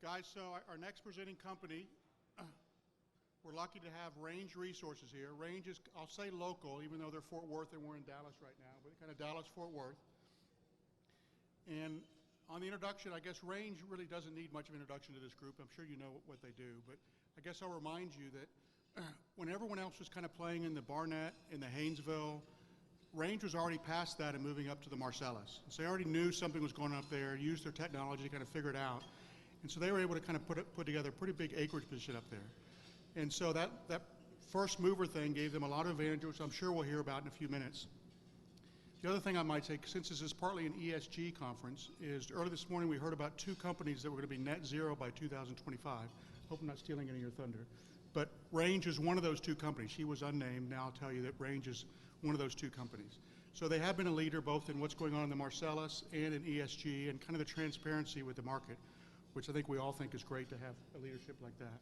Guys, so our next presenting company, we're lucky to have Range Resources here. Range is, I'll say local, even though they're Fort Worth and we're in Dallas right now, but kind of Dallas-Fort Worth. And on the introduction, I guess Range really doesn't need much of an introduction to this group. I'm sure you know what they do, but I guess I'll remind you that when everyone else was kind of playing in the Barnett, in the Haynesville, Range was already past that and moving up to the Marcellus. So they already knew something was going on up there, used their technology to kind of figure it out. And so they were able to kind of put together a pretty big acreage position up there. And so that first mover thing gave them a lot of advantage, which I'm sure we'll hear about in a few minutes. The other thing I might say, since this is partly an ESG conference, is early this morning we heard about 2 companies that were going to be net zero by 2025. Hope I'm not stealing any of your thunder. But Range is one of those 2 companies. She was unnamed. Now I'll tell you that Range is one of those 2 companies. So they have been a leader both in what's going on in the Marcellus and in ESG and kind of the transparency with the market, which I think we all think is great to have a leadership like that.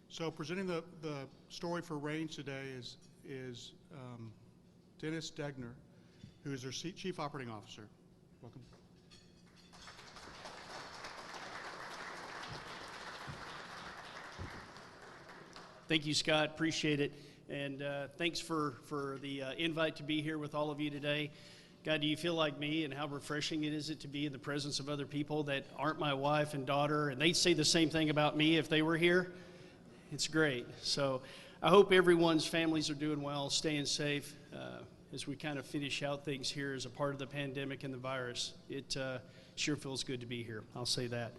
So presenting the story for Range today is Dennis Degner, who is their Chief Operating Officer. Welcome. Thank you, Scott. Appreciate it. And thanks for the invite to be here with all of you today. God, do you feel like me, and how refreshing it is to be in the presence of other people that aren't my wife and daughter, and they'd say the same thing about me if they were here? It's great. So I hope everyone's families are doing well, staying safe as we kind of finish out things here as a part of the pandemic and the virus. It sure feels good to be here. I'll say that.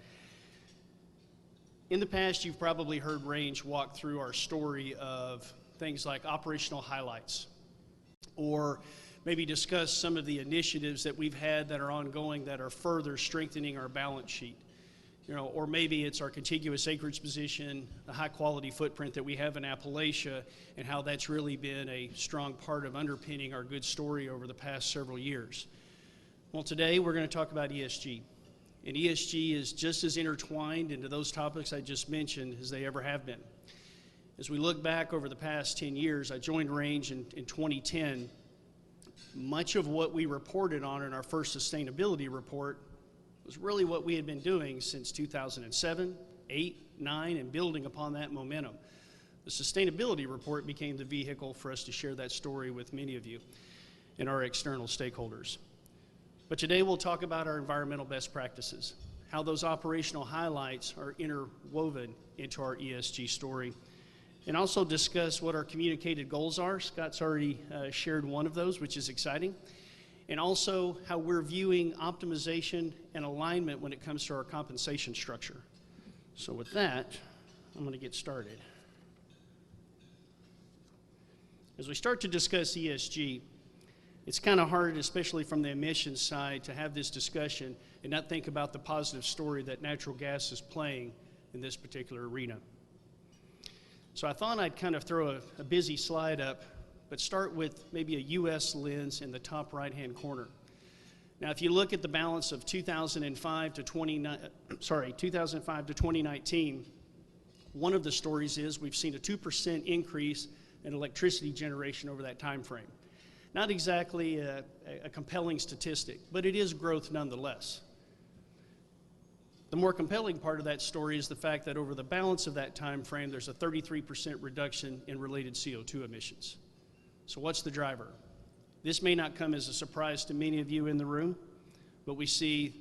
In the past, you've probably heard Range walk through our story of things like operational highlights, or maybe discuss some of the initiatives that we've had that are ongoing that are further strengthening our balance sheet. Or maybe it's our contiguous acreage position, the high quality footprint that we have in Appalachia, and how that's really been a strong part of underpinning our good story over the past several years. Well, today we're going to talk about ESG. And ESG is just as intertwined into those topics I just mentioned as they ever have been. As we look back over the past 10 years, I joined Range in 2010. Much of what we reported on in our first sustainability report was really what we had been doing since 2007, 8, 9, and building upon that momentum. The sustainability report became the vehicle for us to share that story with many of you and our external stakeholders. But today we'll talk about our environmental best practices, how those operational highlights are interwoven into our ESG story, and also discuss what our communicated goals are. Scott's already shared one of those, which is exciting. And also how we're viewing optimization and alignment when it comes to our compensation structure. So with that, I'm going to get started. As we start to discuss ESG, it's kind of hard, especially from the emissions side, to have this discussion and not think about the positive story that natural gas is playing in this particular arena. So I thought I'd kind of throw a busy slide up, but start with maybe a U.S. lens in the top right-hand corner. Now, if you look at the balance of 2005 to 2019, one of the stories is we've seen a 2% increase in electricity generation over that time frame. Not exactly a compelling statistic, but it is growth nonetheless. The more compelling part of that story is the fact that over the balance of that time frame, there's a 33% reduction in related CO2 emissions. So what's the driver? This may not come as a surprise to many of you in the room, but we see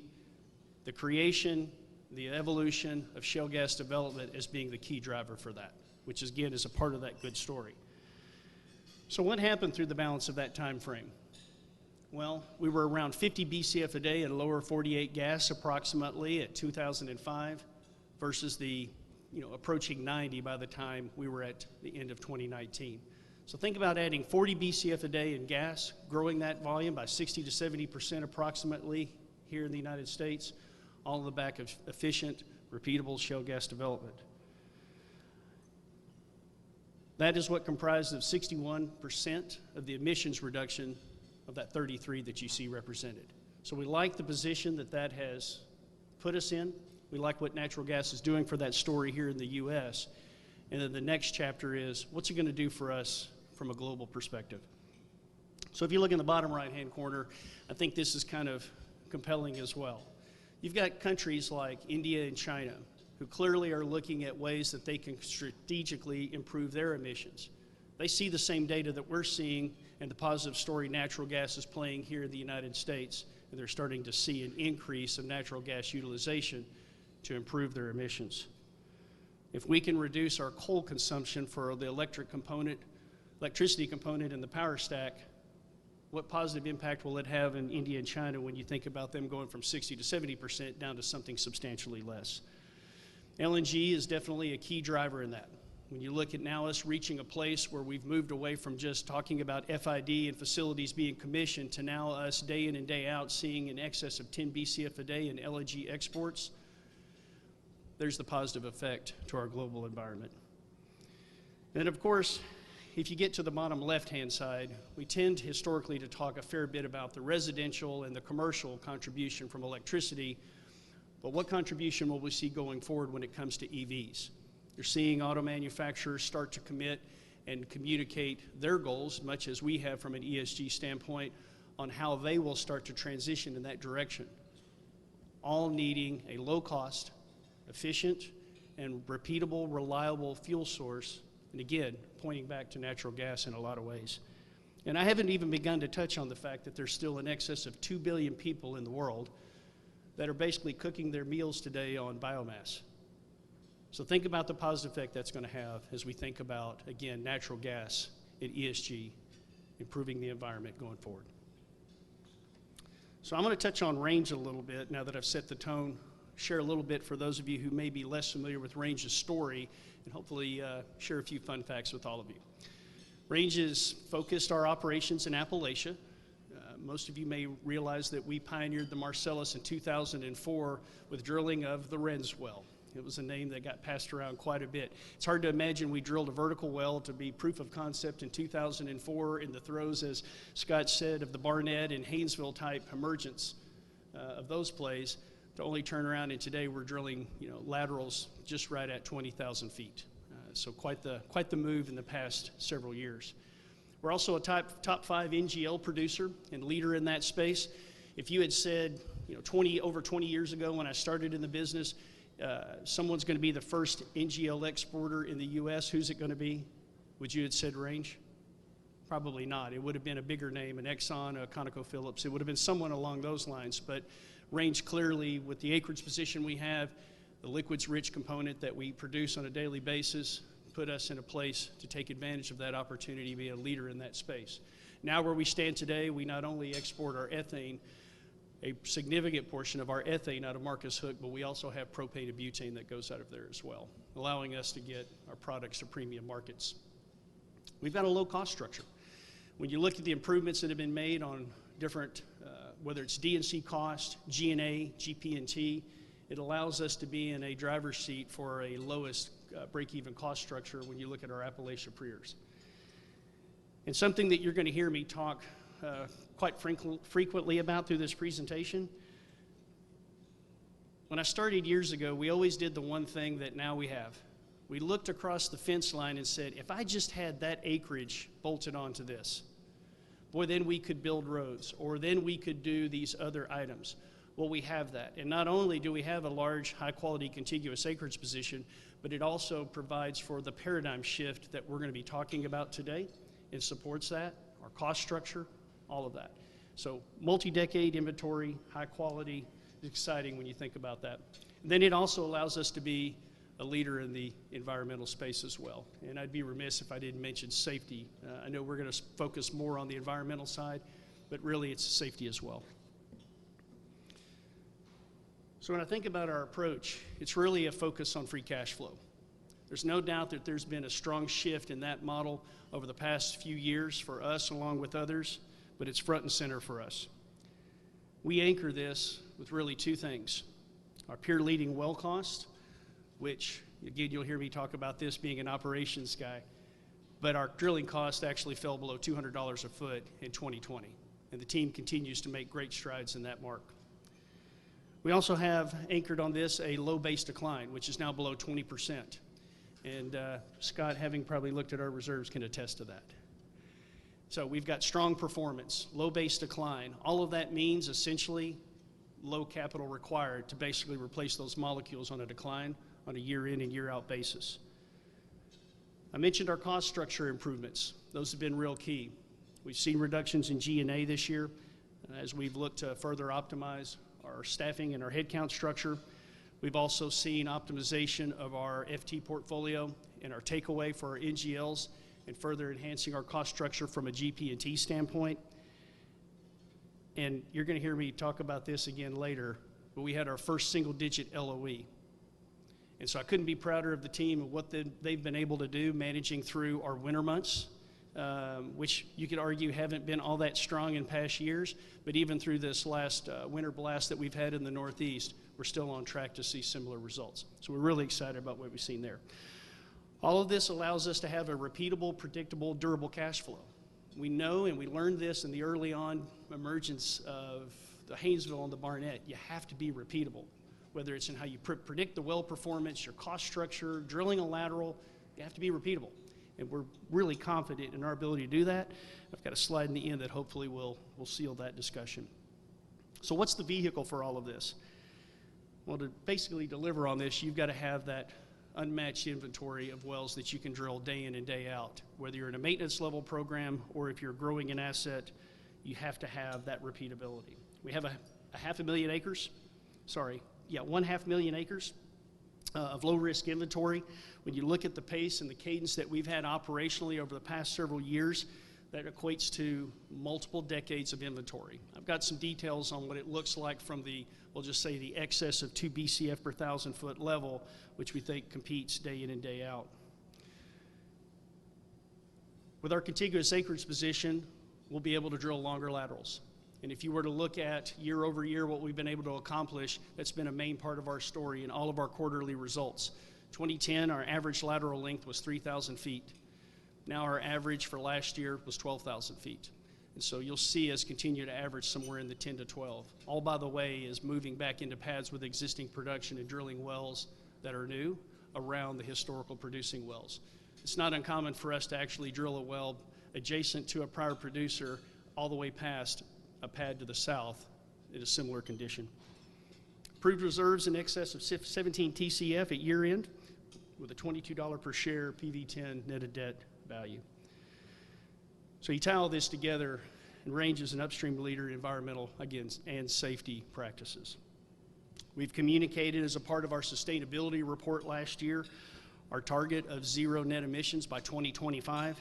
the creation, the evolution of shale gas development as being the key driver for that, which again is a part of that good story. So what happened through the balance of that time frame? Well, we were around 50 BCF a day in lower 48 gas approximately at 2005 versus the approaching 90 by the time we were at the end of 2019. So think about adding 40 BCF a day in gas, growing that volume by 60 to 70% approximately here in the United States, all on the back of efficient, repeatable shale gas development. That is what comprised of 61% of the emissions reduction of that 33 that you see represented. So we like the position that has put us in. We like what natural gas is doing for that story here in the U.S. And then the next chapter is, what's it going to do for us from a global perspective? So if you look in the bottom right-hand corner, I think this is kind of compelling as well. You've got countries like India and China who clearly are looking at ways that they can strategically improve their emissions. They see the same data that we're seeing and the positive story natural gas is playing here in the United States, and they're starting to see an increase of natural gas utilization to improve their emissions. If we can reduce our coal consumption for the electricity component in the power stack, what positive impact will it have in India and China when you think about them going from 60 to 70% down to something substantially less? LNG is definitely a key driver in that. When you look at now us reaching a place where we've moved away from just talking about FID and facilities being commissioned to now us day in and day out seeing in excess of 10 BCF a day in LNG exports, there's the positive effect to our global environment. And of course, if you get to the bottom left-hand side, we tend historically to talk a fair bit about the residential and the commercial contribution from electricity, but what contribution will we see going forward when it comes to EVs? You're seeing auto manufacturers start to commit and communicate their goals, much as we have from an ESG standpoint, on how they will start to transition in that direction, all needing a low-cost, efficient, and repeatable, reliable fuel source, and again, pointing back to natural gas in a lot of ways. And I haven't even begun to touch on the fact that there's still in excess of 2 billion people in the world that are basically cooking their meals today on biomass. So think about the positive effect that's going to have as we think about, again, natural gas and ESG, improving the environment going forward. So I'm going to touch on range a little bit now that I've set the tone, share a little bit for those of you who may be less familiar with Range's story, and hopefully share a few fun facts with all of you. Range has focused our operations in Appalachia. Most of you may realize that we pioneered the Marcellus in 2004 with drilling of the Renz well. It was a name that got passed around quite a bit. It's hard to imagine we drilled a vertical well to be proof of concept in 2004 in the throes, as Scott said, of the Barnett and Haynesville type emergence of those plays, to only turn around and today we're drilling laterals just right at 20,000 feet. So quite the move in the past several years. We're also a top 5 NGL producer and leader in that space. If you had said over 20 years ago when I started in the business, someone's going to be the first NGL exporter in the U.S., who's it going to be? Would you have said Range? Probably not. It would have been a bigger name, an Exxon, a ConocoPhillips. It would have been someone along those lines. But Range clearly, with the acreage position we have, the liquids-rich component that we produce on a daily basis, put us in a place to take advantage of that opportunity to be a leader in that space. Now where we stand today, we not only export our ethane, a significant portion of our ethane out of Marcus Hook, but we also have propane and butane that goes out of there as well, allowing us to get our products to premium markets. We've got a low cost structure. When you look at the improvements that have been made on different, whether it's D&C cost, G&A, GP&T, it allows us to be in a driver's seat for a lowest break-even cost structure when you look at our Appalachia peers. And something that you're going to hear me talk quite frequently about through this presentation. When I started years ago, we always did the one thing that now we have. We looked across the fence line and said, if I just had that acreage bolted onto this, boy, then we could build roads, or then we could do these other items. Well, we have that. And not only do we have a large, high-quality, contiguous acreage position, but it also provides for the paradigm shift that we're going to be talking about today. It supports that, our cost structure, all of that. So multi-decade inventory, high quality, exciting when you think about that. And then it also allows us to be a leader in the environmental space as well. And I'd be remiss if I didn't mention safety. I know we're going to focus more on the environmental side, but really it's safety as well. So when I think about our approach, it's really a focus on free cash flow. There's no doubt that there's been a strong shift in that model over the past few years for us along with others, but it's front and center for us. We anchor this with really two things. Our peer-leading well cost, which, again, you'll hear me talk about this being an operations guy, but our drilling cost actually fell below $200 a foot in 2020, and the team continues to make great strides in that mark. We also have anchored on this a low base decline, which is now below 20%. And Scott, having probably looked at our reserves, can attest to that. So we've got strong performance, low base decline. All of that means essentially low capital required to basically replace those molecules on a decline on a year in and year out basis. I mentioned our cost structure improvements. Those have been real key. We've seen reductions in G&A this year as we've looked to further optimize our staffing and our headcount structure. We've also seen optimization of our FT portfolio and our takeaway for our NGLs and further enhancing our cost structure from a GP&T standpoint. And you're going to hear me talk about this again later, but we had our first single-digit LOE. And so I couldn't be prouder of the team and what they've been able to do managing through our winter months, which you could argue haven't been all that strong in past years, but even through this last winter blast that we've had in the Northeast, we're still on track to see similar results. So we're really excited about what we've seen there. All of this allows us to have a repeatable, predictable, durable cash flow. We know, and we learned this in the early on emergence of the Haynesville and the Barnett, you have to be repeatable. Whether it's in how you predict the well performance, your cost structure, drilling a lateral, you have to be repeatable. And we're really confident in our ability to do that. I've got a slide in the end that hopefully will seal that discussion. So what's the vehicle for all of this? Well, to basically deliver on this, you've got to have that unmatched inventory of wells that you can drill day in and day out. Whether you're in a maintenance level program or if you're growing an asset, you have to have that repeatability. We have a 500,000 acres, 1,500,000 acres of low-risk inventory. When you look at the pace and the cadence that we've had operationally over the past several years, that equates to multiple decades of inventory. I've got some details on what it looks like from the, we'll just say the excess of 2 BCF per 1,000-foot level, which we think competes day in and day out. With our contiguous acreage position, we'll be able to drill longer laterals. And if you were to look at year over year what we've been able to accomplish, that's been a main part of our story in all of our quarterly results. 2010, our average lateral length was 3,000 feet. Now our average for last year was 12,000 feet. And so you'll see us continue to average somewhere in the 10 to 12. All, by the way, is moving back into pads with existing production and drilling wells that are new around the historical producing wells. It's not uncommon for us to actually drill a well adjacent to a prior producer all the way past a pad to the south in a similar condition. Proved reserves in excess of 17 TCF at year end with a $22 per share PV10 netted debt value. So you tie all this together, and Range is an upstream leader in environmental, again, and safety practices. We've communicated as a part of our sustainability report last year our target of 0 net emissions by 2025,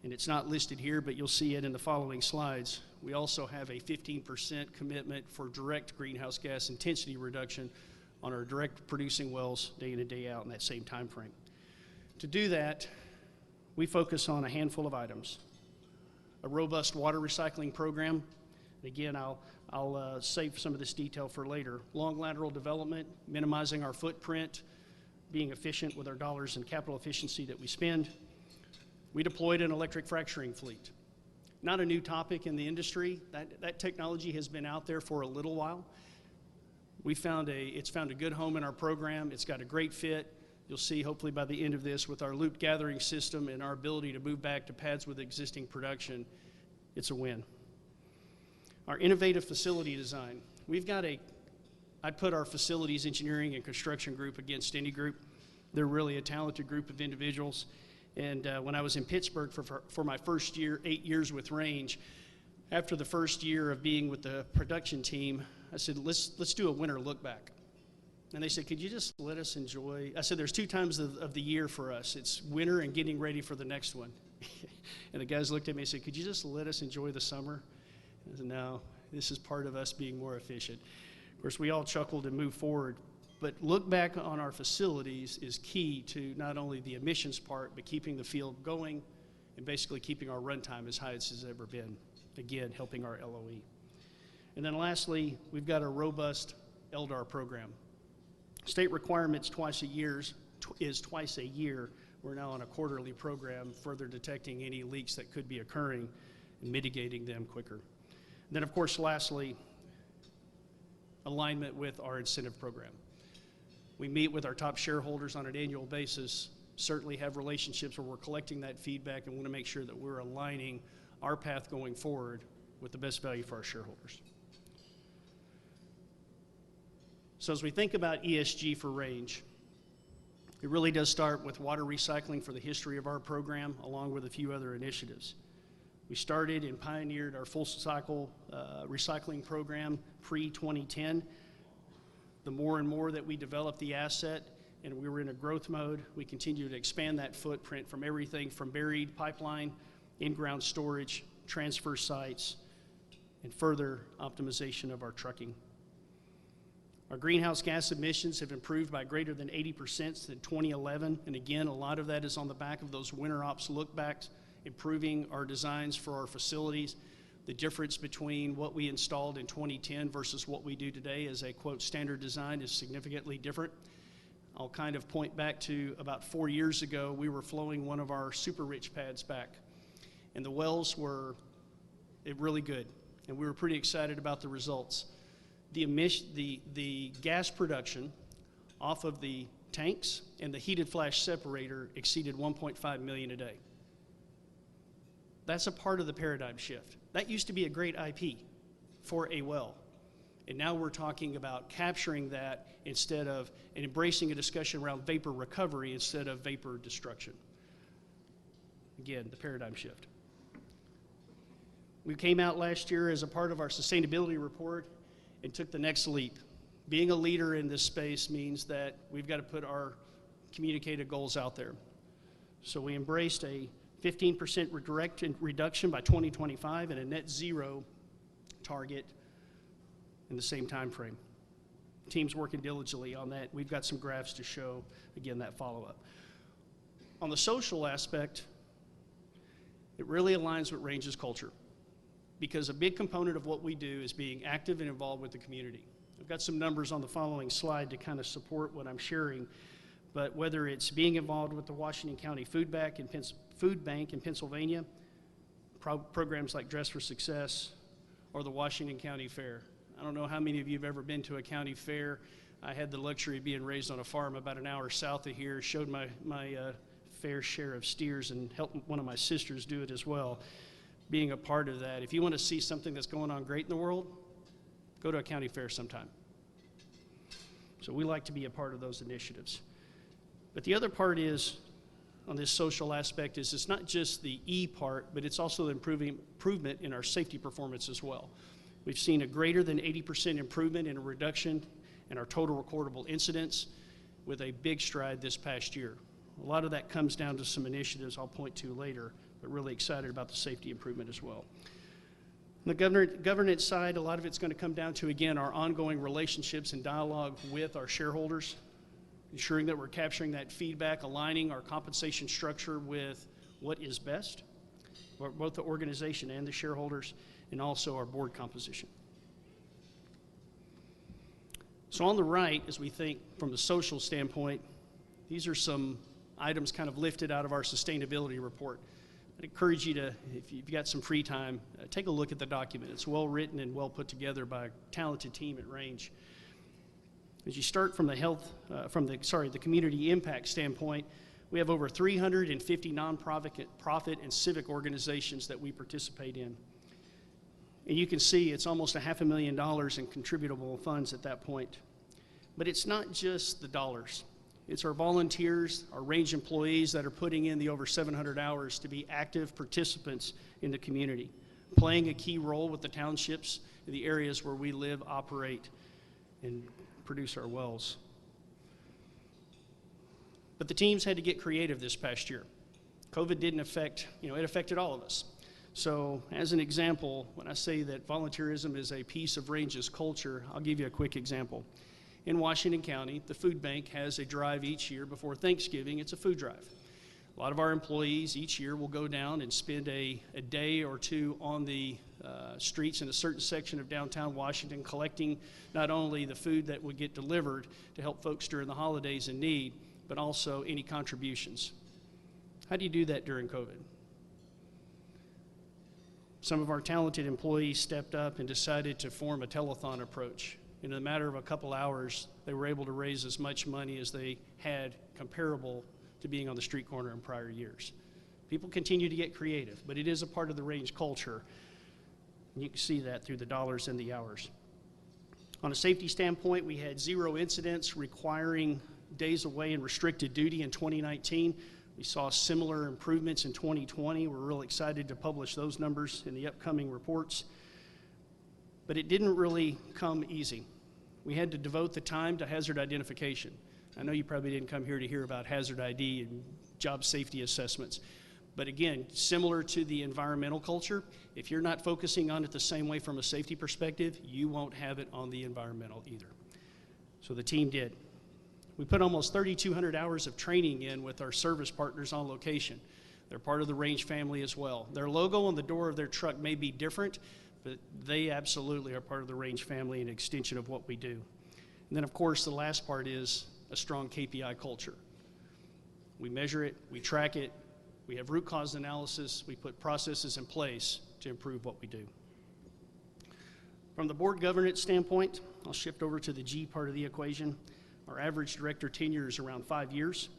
and it's not listed here, but you'll see it in the following slides. We also have a 15% commitment for direct greenhouse gas intensity reduction on our direct producing wells day in and day out in that same time frame. To do that, we focus on a handful of items. A robust water recycling program. Again, I'll save some of this detail for later. Long lateral development, minimizing our footprint, being efficient with our dollars and capital efficiency that we spend. We deployed an electric fracturing fleet. Not a new topic in the industry. That technology has been out there for a little while. It's found a good home in our program. It's got a great fit. You'll see hopefully by the end of this with our loop gathering system and our ability to move back to pads with existing production, it's a win. Our innovative facility design. I'd put our facilities engineering and construction group against any group. They're really a talented group of individuals. And when I was in Pittsburgh for my first year, 8 years with Range, after the first year of being with the production team, I said, let's do a winter look back. And they said, could you just let us enjoy? I said, there's 2 times of the year for us. It's winter and getting ready for the next one. And the guys looked at me and said, could you just let us enjoy the summer? I said, no, this is part of us being more efficient. Of course, we all chuckled and moved forward. But look back on our facilities is key to not only the emissions part, but keeping the field going and basically keeping our runtime as high as it's ever been. Again, helping our LOE. And then lastly, we've got a robust LDAR program. State requirements is twice a year. We're now on a quarterly program, further detecting any leaks that could be occurring and mitigating them quicker. And then, of course, lastly, alignment with our incentive program. We meet with our top shareholders on an annual basis, certainly have relationships where we're collecting that feedback and want to make sure that we're aligning our path going forward with the best value for our shareholders. So as we think about ESG for Range, it really does start with water recycling for the history of our program, along with a few other initiatives. We started and pioneered our full cycle recycling program pre-2010. The more and more that we developed the asset and we were in a growth mode, we continue to expand that footprint from everything from buried pipeline, in-ground storage, transfer sites, and further optimization of our trucking. Our greenhouse gas emissions have improved by greater than 80% since 2011, and again, a lot of that is on the back of those winter ops lookbacks, improving our designs for our facilities. The difference between what we installed in 2010 versus what we do today as a, quote, standard design is significantly different. I'll kind of point back to about 4 years ago, we were flowing one of our super rich pads back, and the wells were really good, and we were pretty excited about the results. The gas production off of the tanks and the heated flash separator exceeded 1.5 million a day. That's a part of the paradigm shift. That used to be a great IP for a well. And now we're talking about capturing that instead of, and embracing a discussion around vapor recovery instead of vapor destruction. Again, the paradigm shift. We came out last year as a part of our sustainability report and took the next leap. Being a leader in this space means that we've got to put our communicated goals out there. So we embraced a 15% direct reduction by 2025 and a net zero target in the same time frame. Team's working diligently on that. We've got some graphs to show, again, that follow-up. On the social aspect, it really aligns with Range's culture, because a big component of what we do is being active and involved with the community. I've got some numbers on the following slide to kind of support what I'm sharing, but whether it's being involved with the Washington County Food Bank in Pennsylvania, programs like Dress for Success, or the Washington County Fair. I don't know how many of you have ever been to a county fair. I had the luxury of being raised on a farm about an hour south of here, showed my fair share of steers and helped one of my sisters do it as well. Being a part of that, if you want to see something that's going on great in the world, go to a county fair sometime. So we like to be a part of those initiatives. But the other part is, on this social aspect, is it's not just the E part, but it's also the improvement in our safety performance as well. We've seen a greater than 80% improvement in a reduction in our total recordable incidents with a big stride this past year. A lot of that comes down to some initiatives I'll point to later, but really excited about the safety improvement as well. On the governance side, a lot of it's going to come down to, again, our ongoing relationships and dialogue with our shareholders, ensuring that we're capturing that feedback, aligning our compensation structure with what is best, for both the organization and the shareholders, and also our board composition. So on the right, as we think from the social standpoint, these are some items kind of lifted out of our sustainability report. I'd encourage you to, if you've got some free time, take a look at the document. It's well written and well put together by a talented team at Range. As you start from the community impact standpoint, we have over 350 nonprofit and civic organizations that we participate in. And you can see it's almost $500,000 in contributable funds at that point. But it's not just the dollars. It's our volunteers, our Range employees that are putting in the over 700 hours to be active participants in the community, playing a key role with the townships in the areas where we live, operate, and produce our wells. But the teams had to get creative this past year. COVID didn't affect, it affected all of us. So as an example, when I say that volunteerism is a piece of Range's culture, I'll give you a quick example. In Washington County, the food bank has a drive each year before Thanksgiving. It's a food drive. A lot of our employees each year will go down and spend a day or two on the streets in a certain section of downtown Washington, collecting not only the food that would get delivered to help folks during the holidays in need, but also any contributions. How do you do that during COVID? Some of our talented employees stepped up and decided to form a telethon approach. In a matter of a couple hours, they were able to raise as much money as they had comparable to being on the street corner in prior years. People continue to get creative, but it is a part of the Range culture. And you can see that through the dollars and the hours. On a safety standpoint, we had 0 incidents requiring days away and restricted duty in 2019. We saw similar improvements in 2020. We're real excited to publish those numbers in the upcoming reports. But it didn't really come easy. We had to devote the time to hazard identification. I know you probably didn't come here to hear about hazard ID and job safety assessments. But again, similar to the environmental culture, if you're not focusing on it the same way from a safety perspective, you won't have it on the environmental either. So the team did. We put almost 3,200 hours of training in with our service partners on location. They're part of the Range family as well. Their logo on the door of their truck may be different, but they absolutely are part of the Range family and an extension of what we do. And then, of course, the last part is a strong KPI culture. We measure it, we track it, we have root cause analysis, we put processes in place to improve what we do. From the board governance standpoint, I'll shift over to the G part of the equation. Our average director tenure is around 5 years.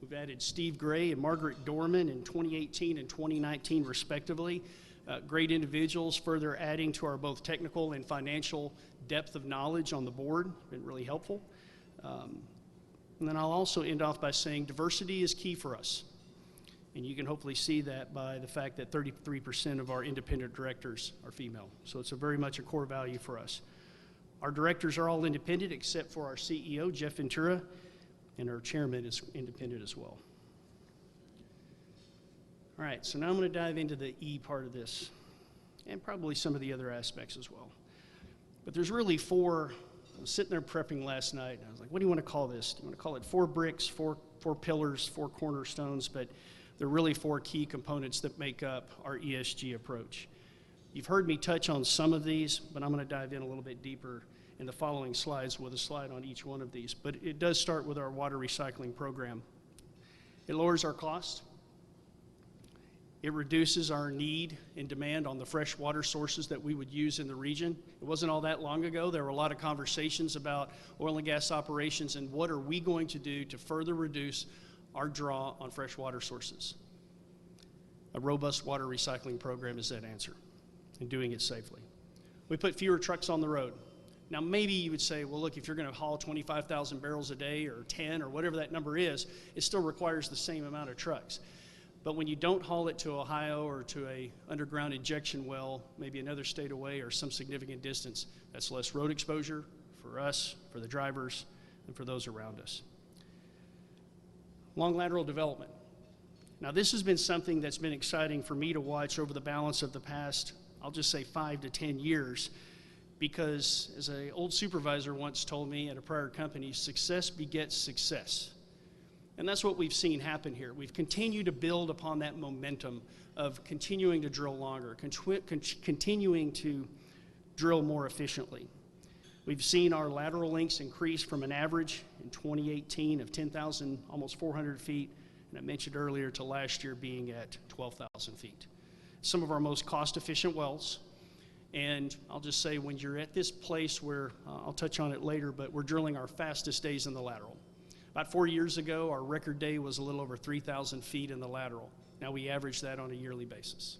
We've added Steve Gray and Margaret Dorman in 2018 and 2019 respectively. Great individuals, further adding to our both technical and financial depth of knowledge on the board. Been really helpful. And then I'll also end off by saying diversity is key for us. And you can hopefully see that by the fact that 33% of our independent directors are female. So it's very much a core value for us. Our directors are all independent except for our CEO, Jeff Ventura, and our chairman is independent as well. All right, so now I'm going to dive into the E part of this, and probably some of the other aspects as well. But there's really 4. I was sitting there prepping last night, and I was like, what do you want to call this? Do you want to call it 4 bricks, 4 pillars, 4 cornerstones? But they're really 4 key components that make up our ESG approach. You've heard me touch on some of these, but I'm going to dive in a little bit deeper in the following slides with a slide on each one of these. But it does start with our water recycling program. It lowers our cost. It reduces our need and demand on the fresh water sources that we would use in the region. It wasn't all that long ago. There were a lot of conversations about oil and gas operations and what are we going to do to further reduce our draw on fresh water sources. A robust water recycling program is that answer, and doing it safely. We put fewer trucks on the road. Now maybe you would say, well look, if you're going to haul 25,000 barrels a day or 10 or whatever that number is, it still requires the same amount of trucks. But when you don't haul it to Ohio or to a underground injection well, maybe another state away or some significant distance, that's less road exposure for us, for the drivers, and for those around us. Long lateral development. Now this has been something that's been exciting for me to watch over the balance of the past, I'll just say 5 to 10 years, because as an old supervisor once told me at a prior company, success begets success. And that's what we've seen happen here. We've continued to build upon that momentum of continuing to drill longer, continuing to drill more efficiently. We've seen our lateral lengths increase from an average in 2018 of 10,000, almost 400 feet, and I mentioned earlier to last year being at 12,000 feet. Some of our most cost-efficient wells, and I'll just say when you're at this place where, I'll touch on it later, but we're drilling our fastest days in the lateral. About 4 years ago, our record day was a little over 3,000 feet in the lateral. Now we average that on a yearly basis.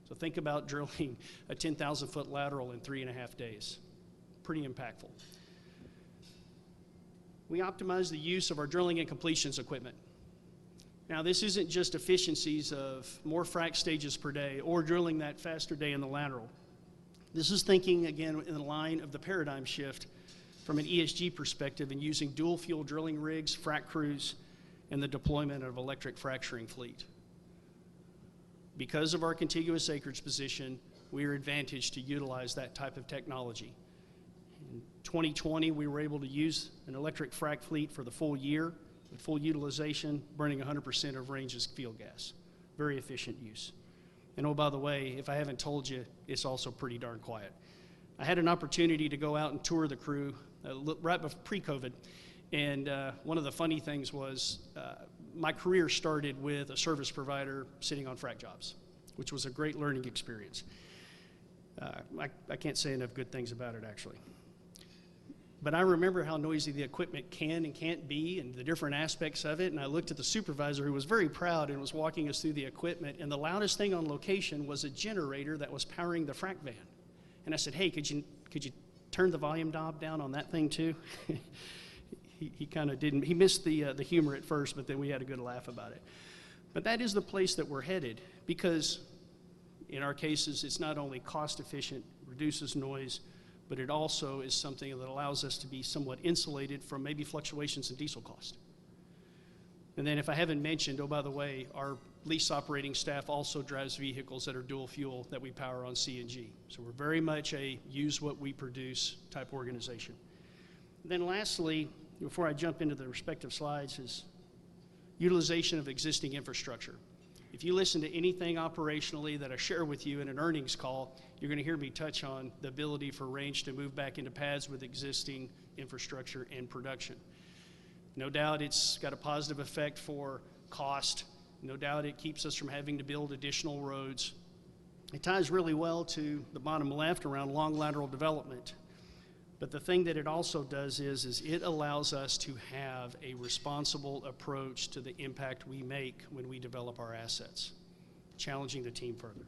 So think about drilling a 10,000-foot lateral in 3.5 days. Pretty impactful. We optimize the use of our drilling and completions equipment. Now this isn't just efficiencies of more frac stages per day or drilling that faster day in the lateral. This is thinking, again, in the line of the paradigm shift from an ESG perspective and using dual fuel drilling rigs, frac crews, and the deployment of electric fracturing fleet. Because of our contiguous acreage position, we are advantaged to utilize that type of technology. In 2020, we were able to use an electric frac fleet for the full year with full utilization, burning 100% of Range's field gas. Very efficient use. And oh, by the way, if I haven't told you, it's also pretty darn quiet. I had an opportunity to go out and tour the crew right before pre-COVID, and one of the funny things was my career started with a service provider sitting on frac jobs, which was a great learning experience. I can't say enough good things about it, actually. But I remember how noisy the equipment can and can't be and the different aspects of it, and I looked at the supervisor who was very proud and was walking us through the equipment, and the loudest thing on location was a generator that was powering the frac van. And I said, hey, could you turn the volume knob down on that thing too? He kind of didn't. He missed the humor at first, but then we had a good laugh about it. But that is the place that we're headed, because in our cases, it's not only cost efficient, reduces noise, but it also is something that allows us to be somewhat insulated from maybe fluctuations in diesel cost. And then if I haven't mentioned, oh, by the way, our lease operating staff also drives vehicles that are dual fuel that we power on CNG. So we're very much a use what we produce type organization. And then lastly, before I jump into the respective slides, is utilization of existing infrastructure. If you listen to anything operationally that I share with you in an earnings call, you're going to hear me touch on the ability for Range to move back into pads with existing infrastructure and production. No doubt it's got a positive effect for cost. No doubt it keeps us from having to build additional roads. It ties really well to the bottom left around long lateral development. But the thing that it also does is it allows us to have a responsible approach to the impact we make when we develop our assets, challenging the team further.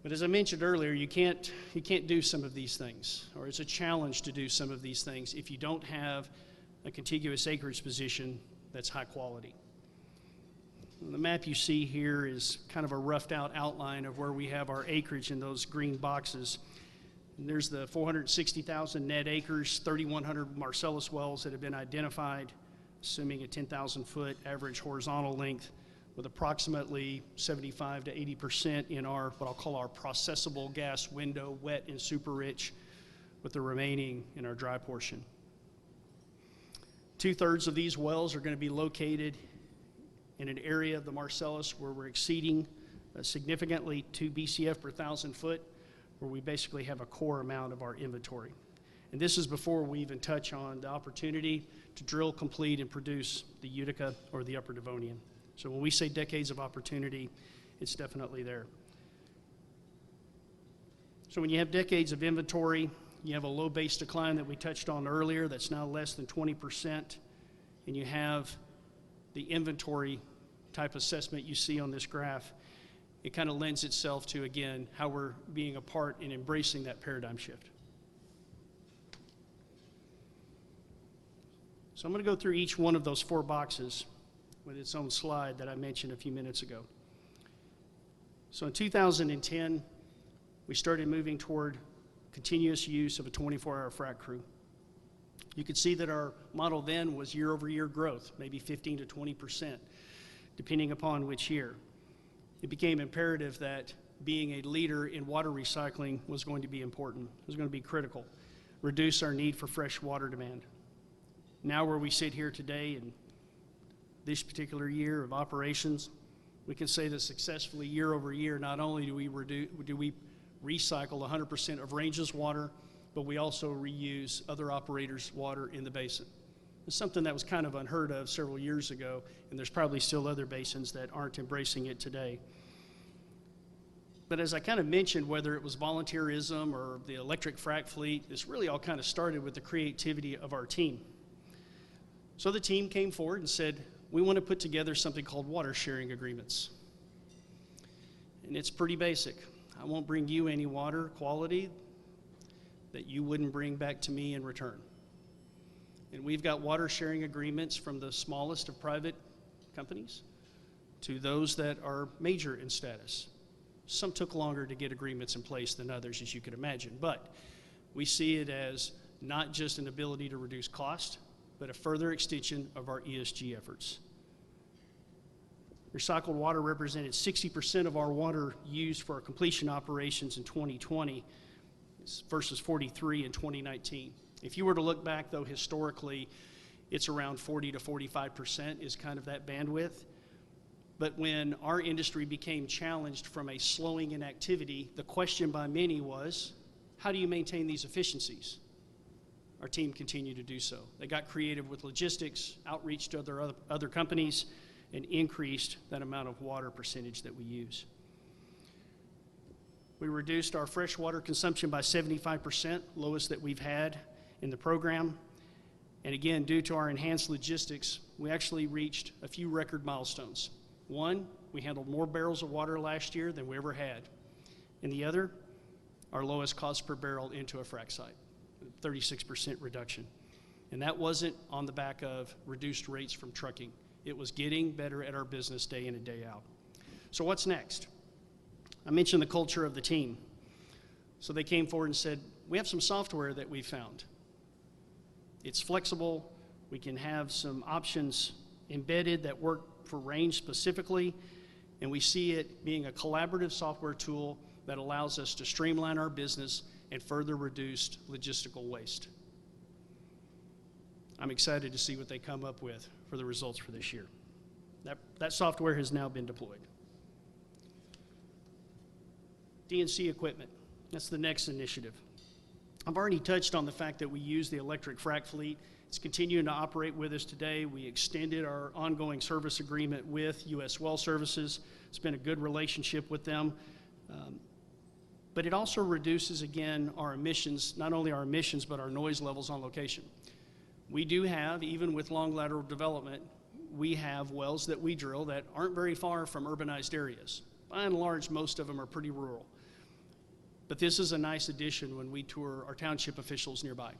But as I mentioned earlier, you can't do some of these things, or it's a challenge to do some of these things if you don't have a contiguous acreage position that's high quality. The map you see here is kind of a roughed out outline of where we have our acreage in those green boxes. And there's the 460,000 net acres, 3,100 Marcellus wells that have been identified, assuming a 10,000 foot average horizontal length, with approximately 75 to 80% in our, what I'll call our processable gas window, wet and super rich, with the remaining in our dry portion. 2/3 of these wells are going to be located in an area of the Marcellus where we're exceeding significantly 2 BCF per 1,000 foot, where we basically have a core amount of our inventory. And this is before we even touch on the opportunity to drill, complete, and produce the Utica or the Upper Devonian. So when we say decades of opportunity, it's definitely there. So when you have decades of inventory, you have a low base decline that we touched on earlier that's now less than 20%, and you have the inventory type assessment you see on this graph. It kind of lends itself to, again, how we're being a part in embracing that paradigm shift. So I'm going to go through each one of those 4 boxes with its own slide that I mentioned a few minutes ago. So in 2010, we started moving toward continuous use of a 24-hour frac crew. You could see that our model then was year-over-year growth, maybe 15 to 20%, depending upon which year. It became imperative that being a leader in water recycling was going to be important. It was going to be critical. Reduce our need for fresh water demand. Now where we sit here today in this particular year of operations, we can say that successfully year over year, not only do we recycle 100% of Range's water, but we also reuse other operators' water in the basin. It's something that was kind of unheard of several years ago, and there's probably still other basins that aren't embracing it today. But as I kind of mentioned, whether it was volunteerism or the electric frac fleet, this really all kind of started with the creativity of our team. So the team came forward and said, we want to put together something called water sharing agreements. And it's pretty basic. I won't bring you any water quality that you wouldn't bring back to me in return. And we've got water sharing agreements from the smallest of private companies to those that are major in status. Some took longer to get agreements in place than others, as you could imagine, but we see it as not just an ability to reduce cost, but a further extension of our ESG efforts. Recycled water represented 60% of our water used for our completion operations in 2020 versus 43 in 2019. If you were to look back, though, historically, it's around 40 to 45% is kind of that bandwidth. But when our industry became challenged from a slowing in activity, the question by many was, how do you maintain these efficiencies? Our team continued to do so. They got creative with logistics, outreach to other companies, and increased that amount of water percentage that we use. We reduced our freshwater consumption by 75%, lowest that we've had in the program. And again, due to our enhanced logistics, we actually reached a few record milestones. One, we handled more barrels of water last year than we ever had. And the other, our lowest cost per barrel into a frac site, 36% reduction. And that wasn't on the back of reduced rates from trucking. It was getting better at our business day in and day out. So what's next? I mentioned the culture of the team. So they came forward and said, we have some software that we found. It's flexible. We can have some options embedded that work for range specifically, and we see it being a collaborative software tool that allows us to streamline our business and further reduce logistical waste. I'm excited to see what they come up with for the results for this year. That software has now been deployed. D&C equipment, that's the next initiative. I've already touched on the fact that we use the electric frac fleet. It's continuing to operate with us today. We extended our ongoing service agreement with U.S. Well Services. It's been a good relationship with them. But it also reduces, again, our emissions, not only our emissions, but our noise levels on location. We do have, even with long lateral development, we have wells that we drill that aren't very far from urbanized areas. By and large, most of them are pretty rural. But this is a nice addition when we tour our township officials nearby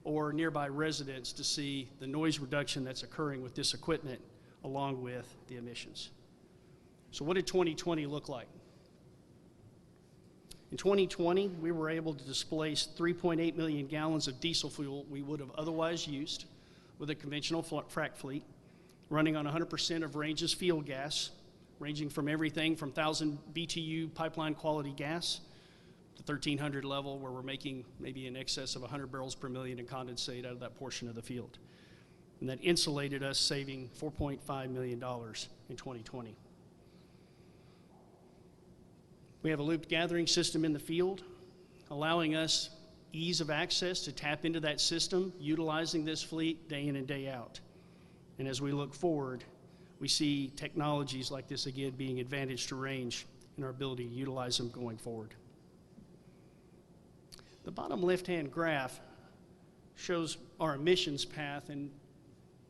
or nearby residents to see the noise reduction that's occurring with this equipment along with the emissions. So what did 2020 look like? In 2020, we were able to displace 3.8 million gallons of diesel fuel we would have otherwise used with a conventional frac fleet, running on 100% of Range's field gas, ranging from everything from 1,000 BTU pipeline quality gas to 1,300 level, where we're making maybe in excess of 100 barrels per million in condensate out of that portion of the field. And that insulated us, saving $4.5 million in 2020. We have a looped gathering system in the field, allowing us ease of access to tap into that system, utilizing this fleet day in and day out. And as we look forward, we see technologies like this again being advantage to Range in our ability to utilize them going forward. The bottom left-hand graph shows our emissions path, and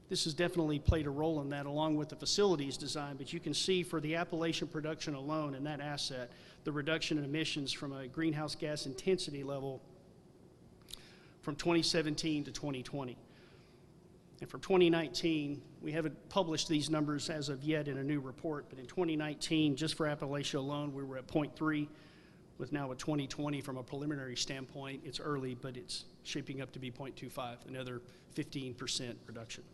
this has definitely played a role in that along with the facilities design, but you can see for the Appalachian production alone in that asset, the reduction in emissions from a greenhouse gas intensity level from 2017 to 2020. And from 2019, we haven't published these numbers as of yet in a new report, but in 2019, just for Appalachia alone, we were at 0.3, with now a 2020 from a preliminary standpoint. It's early, but it's shaping up to be 0.25, another 15% reduction.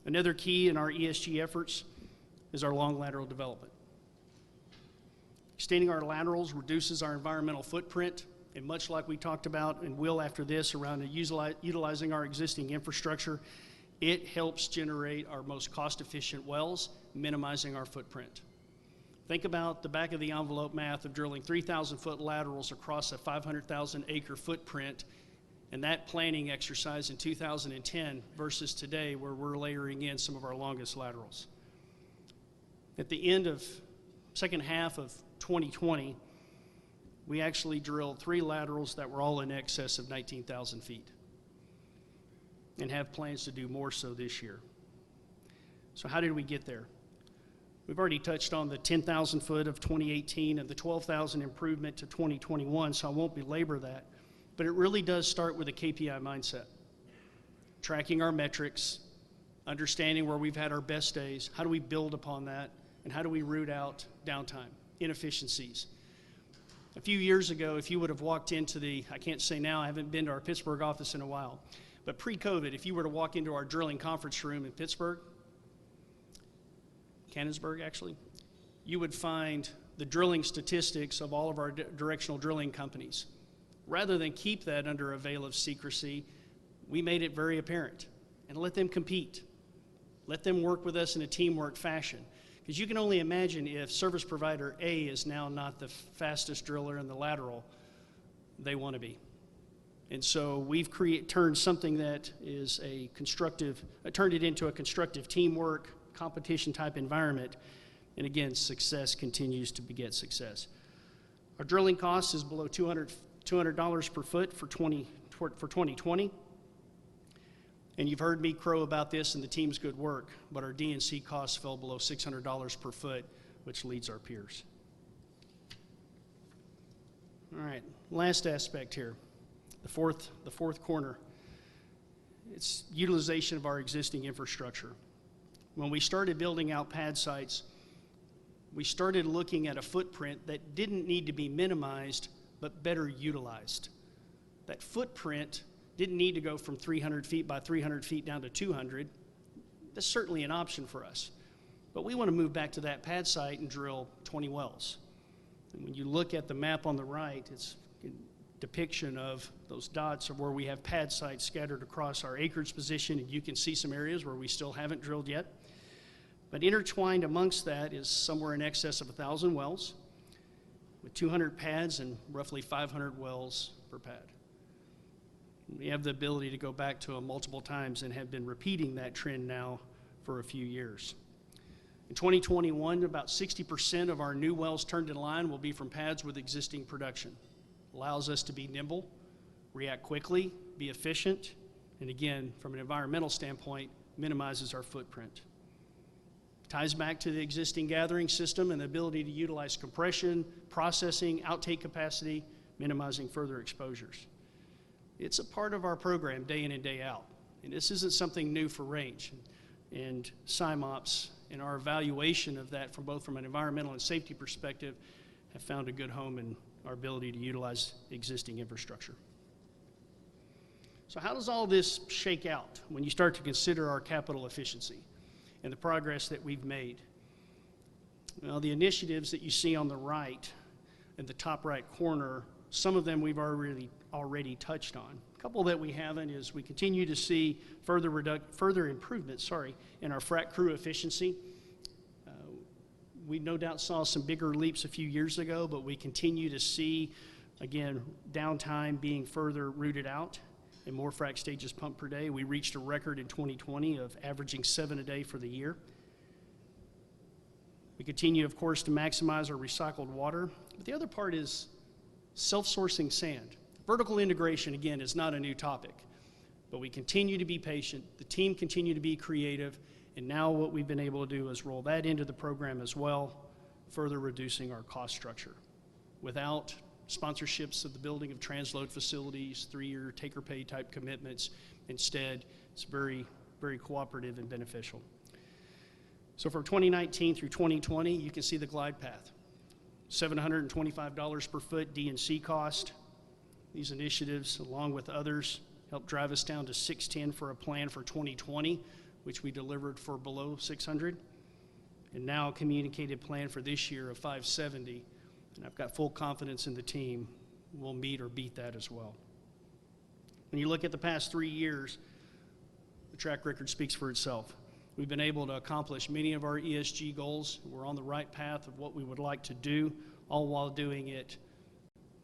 Another key in our ESG efforts is our long lateral development. Extending our laterals reduces our environmental footprint, and much like we talked about and will after this around utilizing our existing infrastructure, it helps generate our most cost-efficient wells, minimizing our footprint. Think about the back of the envelope math of drilling 3,000-foot laterals across a 500,000-acre footprint, and that planning exercise in 2010 versus today, where we're layering in some of our longest laterals. At the end of second half of 2020, we actually drilled 3 laterals that were all in excess of 19,000 feet and have plans to do more so this year. So how did we get there? We've already touched on the 10,000 foot of 2018 and the 12,000 improvement to 2021, so I won't belabor that. But it really does start with a KPI mindset. Tracking our metrics, understanding where we've had our best days, how do we build upon that, and how do we root out downtime, inefficiencies. A few years ago, if you would have walked into I can't say now, I haven't been to our Pittsburgh office in a while, but pre-COVID, if you were to walk into our drilling conference room in Pittsburgh, Cannonsburg actually, you would find the drilling statistics of all of our directional drilling companies. Rather than keep that under a veil of secrecy, we made it very apparent and let them compete. Let them work with us in a teamwork fashion. Because you can only imagine if service provider A is now not the fastest driller in the lateral they want to be. And so we've turned something that is turned it into a constructive teamwork, competition type environment. And again, success continues to beget success. Our drilling cost is below $200 per foot for 2020. And you've heard me crow about this and the team's good work, but our D&C costs fell below $600 per foot, which leads our peers. All right, last aspect here, the fourth corner. It's utilization of our existing infrastructure. When we started building out pad sites, we started looking at a footprint that didn't need to be minimized, but better utilized. That footprint didn't need to go from 300 feet by 300 feet down to 200. That's certainly an option for us. But we want to move back to that pad site and drill 20 wells. And when you look at the map on the right, it's a depiction of those dots of where we have pad sites scattered across our acreage position, and you can see some areas where we still haven't drilled yet. But intertwined amongst that is somewhere in excess of 1,000 wells with 200 pads and roughly 500 wells per pad. We have the ability to go back to them multiple times and have been repeating that trend now for a few years. In 2021, about 60% of our new wells turned in line will be from pads with existing production. Allows us to be nimble, react quickly, be efficient, and again, from an environmental standpoint, minimizes our footprint. Ties back to the existing gathering system and the ability to utilize compression, processing, outtake capacity, minimizing further exposures. It's a part of our program day in and day out. And this isn't something new for Range. And SIMOPS and our evaluation of that from both from an environmental and safety perspective have found a good home in our ability to utilize existing infrastructure. So how does all this shake out when you start to consider our capital efficiency and the progress that we've made? Well, the initiatives that you see on the right, in the top right corner, some of them we've already touched on. A couple that we haven't is we continue to see further improvements in our frac crew efficiency. We no doubt saw some bigger leaps a few years ago, but we continue to see, again, downtime being further rooted out and more frac stages pumped per day. We reached a record in 2020 of averaging 7 a day for the year. We continue, of course, to maximize our recycled water. But the other part is self-sourcing sand. Vertical integration, again, is not a new topic, but we continue to be patient. The team continue to be creative, and now what we've been able to do is roll that into the program as well, further reducing our cost structure. Without sponsorships of the building of transload facilities, 3-year take-or-pay type commitments, instead, it's very, very cooperative and beneficial. So from 2019 through 2020, you can see the glide path. $725 per foot D&C cost. These initiatives, along with others, helped drive us down to $610 for a plan for 2020, which we delivered for below $600. And now a communicated plan for this year of $570. And I've got full confidence in the team we'll meet or beat that as well. When you look at the past 3 years, the track record speaks for itself. We've been able to accomplish many of our ESG goals. We're on the right path of what we would like to do, all while doing it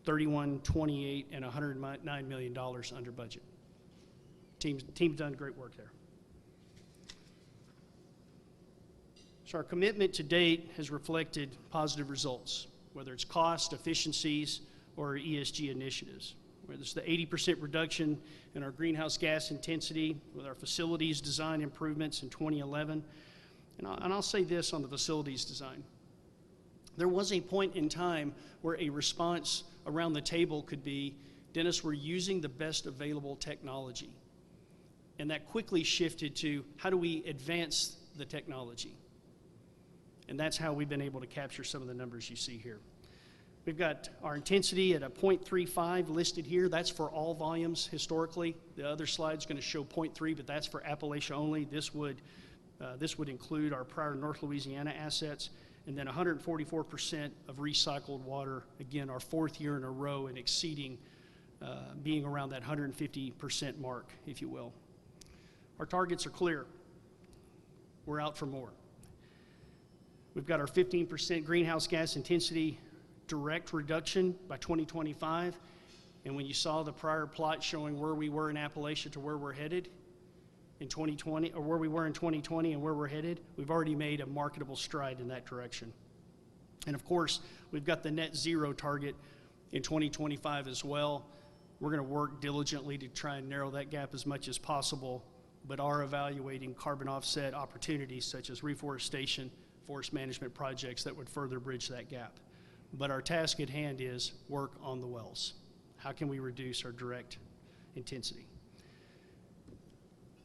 31, 28, and $109 million under budget. Team's done great work there. So our commitment to date has reflected positive results, whether it's cost, efficiencies, or ESG initiatives. Whether it's the 80% reduction in our greenhouse gas intensity with our facilities design improvements in 2011. And I'll say this on the facilities design. There was a point in time where a response around the table could be, Dennis, we're using the best available technology. And that quickly shifted to, how do we advance the technology? And that's how we've been able to capture some of the numbers you see here. We've got our intensity at a 0.35 listed here. That's for all volumes historically. The other slide's going to show 0.3, but that's for Appalachia only. This would include our prior North Louisiana assets. And then 144% of recycled water, again, our 4th year in a row and exceeding, being around that 150% mark, if you will. Our targets are clear. We're out for more. We've got our 15% greenhouse gas intensity direct reduction by 2025. And when you saw the prior plot showing where we were in Appalachia to where we're headed in 2020, or where we were in 2020 and where we're headed, we've already made a marketable stride in that direction. And of course, we've got the net zero target in 2025 as well. We're going to work diligently to try and narrow that gap as much as possible, but are evaluating carbon offset opportunities such as reforestation, forest management projects that would further bridge that gap. but our task at hand is work on the wells. How can we reduce our direct intensity?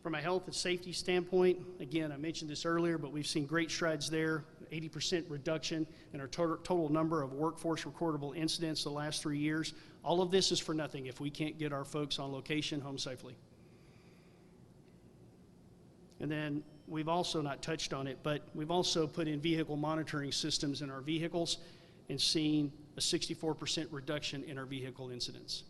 From a health and safety standpoint, again, I mentioned this earlier, but we've seen great strides there, 80% reduction in our total number of workforce recordable incidents the last 3 years. All of this is for nothing if we can't get our folks on location home safely. And then we've also not touched on it, but we've also put in vehicle monitoring systems in our vehicles and seen a 64% reduction in our vehicle incidents.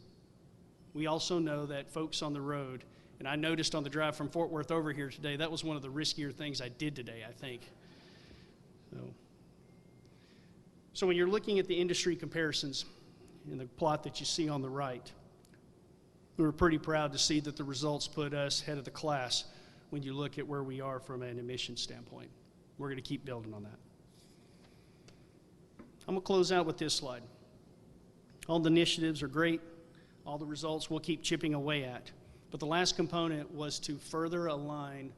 We also know that folks on the road, and I noticed on the drive from Fort Worth over here today, that was one of the riskier things I did today, I think. So when you're looking at the industry comparisons in the plot that you see on the right, we were pretty proud to see that the results put us head of the class when you look at where we are from an emissions standpoint. We're going to keep building on that. I'm going to close out with this slide. All the initiatives are great. All the results we'll keep chipping away at. But the last component was to further align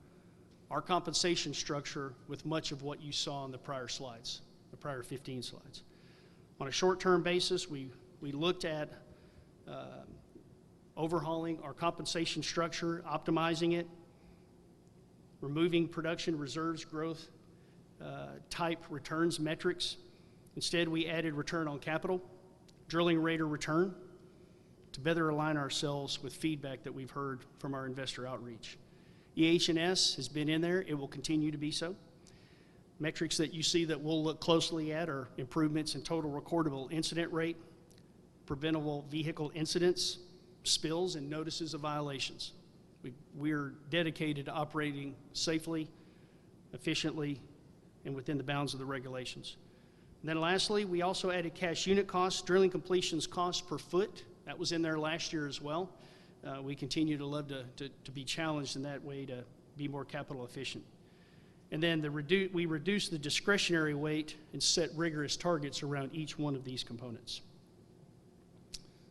our compensation structure with much of what you saw in the prior slides, the prior 15 slides. On a short-term basis, we looked at overhauling our compensation structure, optimizing it, removing production reserves growth type returns metrics. Instead, we added return on capital, drilling rate of return, to better align ourselves with feedback that we've heard from our investor outreach. EH&S has been in there. It will continue to be so. Metrics that you see that we'll look closely at are improvements in total recordable incident rate, preventable vehicle incidents, spills, and notices of violations. We're dedicated to operating safely, efficiently, and within the bounds of the regulations. And then lastly, we also added cash unit costs, drilling completions cost per foot. That was in there last year as well. We continue to love to be challenged in that way to be more capital efficient. And then we reduced the discretionary weight and set rigorous targets around each one of these components.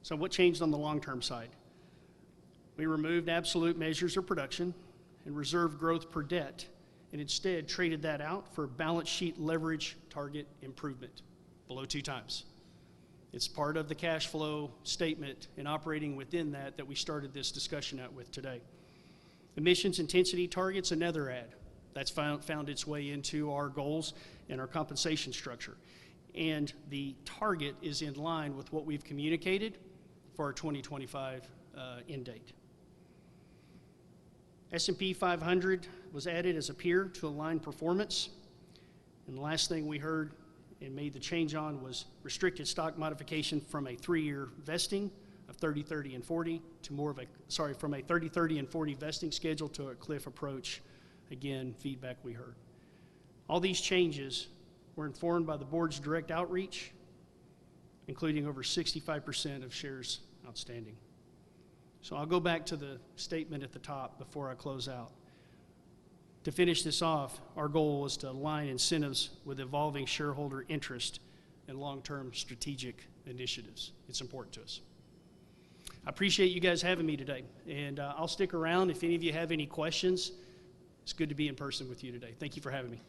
So what changed on the long-term side? We removed absolute measures of production and reserve growth per debt, and instead traded that out for balance sheet leverage target improvement below 2 times. It's part of the cash flow statement and operating within that we started this discussion out with today. Emissions intensity targets, another add. That's found its way into our goals and our compensation structure. And the target is in line with what we've communicated for our 2025 end date. S&P 500 was added as a peer to align performance. And the last thing we heard and made the change on was restricted stock modification from a 3-year vesting of 30, 30, and 40 to more of a, from a 30, 30, and 40 vesting schedule to a cliff approach. Again, feedback we heard. All these changes were informed by the board's direct outreach, including over 65% of shares outstanding. So I'll go back to the statement at the top before I close out. To finish this off, our goal was to align incentives with evolving shareholder interest and long-term strategic initiatives. It's important to us. I appreciate you guys having me today, and I'll stick around if any of you have any questions. It's good to be in person with you today. Thank you for having me.